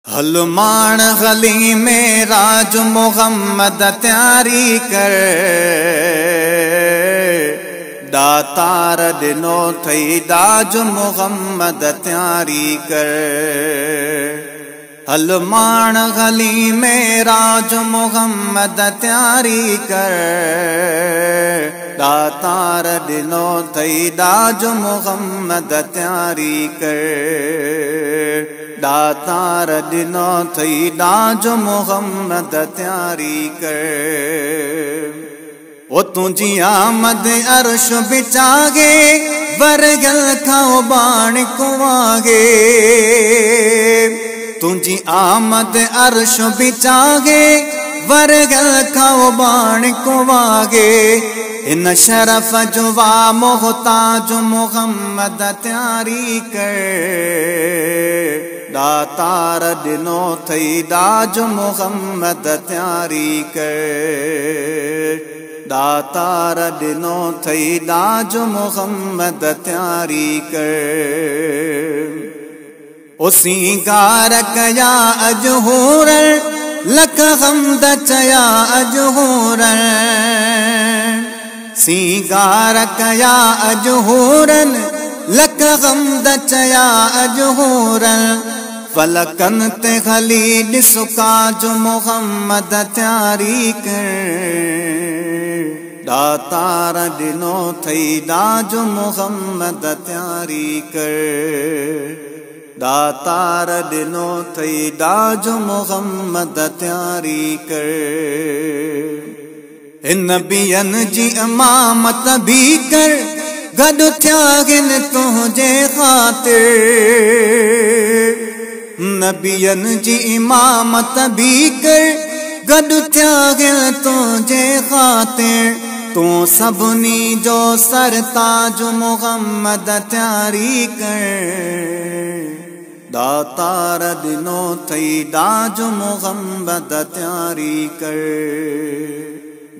हलमान गली में राज मोहम्मद त्यारी कर दातार दिनो थई दाज मोहम्मद त्यारी कर। हलमान गली में राज मोहम्मद त्यारी कर दातार दिनो थई दाज मोहम्मद त्यारी कर। दातार दिनो थई दाज मोहम्मद त्यारी कर। ओ तुझी आमद अर्श बिचागे वरगल खाओ बाण कुआगे। तुझी आमद अर्श बिचागे वरगल खाओ बाण कुआगे। इन शरफ जुवा मोहताज मोहम्मद त्यारी कर दातार दिनो थई दाज मोहम्मद त्यारी कर। दातार दिनो थई दाज मोहम्मद त्यारी कर। ओ सिंगार कया अजहूर लख हमद चया अजहूर। सिंगार कया अजहूरन लख हमद चया अजहूरन। फलकन ते खली ॾिसुकाज मोहम्मद त्यारी कर दातार दिनो थई दाज मोहम्मद त्यारी कर। दातार दिनो थई दाज मोहम्मद त्यारी कर। इन बियन जी इमामत भी कर गॾु थियागिन तुंहिंजे ख़ातिर। नबियन जी इमामत भी कर गॾु थियागिन तुंहिंजे ख़ातिर। तू सभिनी जो सरताज मोहम्मद त्यारी कर दातार दिनो थई दाज मोहम्मद त्यारी कर।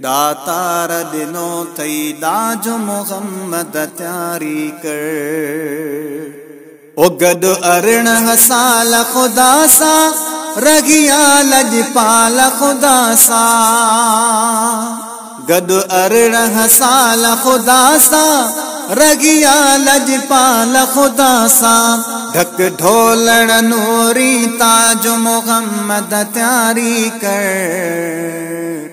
दातार दिनो थई दाज मोहम्मद त्यारी कर। ओ गॾु 18 साल खुदा सा रगिया लजपाल खुदा सा। गॾु 18 साल खुदा सा रगिया लजपाल खुदा सा। ढक ढोलण नूरी ताज मोहम्मद त्यारी कर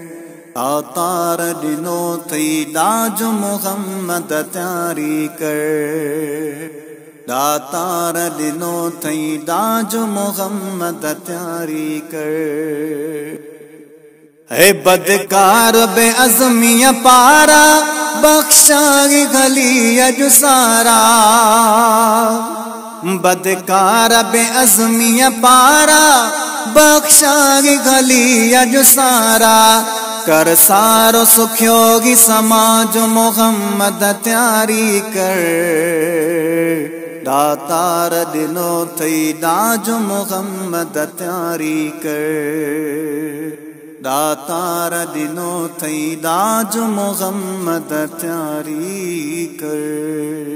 दातार दिनो थई दाज मोहम्मद त्यारी कर। दातार दिनो थई दाज मोहम्मद त्यारी कर। है बदकार बेअज़मी पारा बख्शागी गली अज सारा। बदकार बेअज़मी पारा बख्शागी गली अज सारा। कर सारो सुखयोगी समाज मोहम्मद त्यारी कर दातार दिनो थई दाज मोहम्मद त्यारी कर। दातार दिनो थई दाज मोहम्मद त्यारी कर।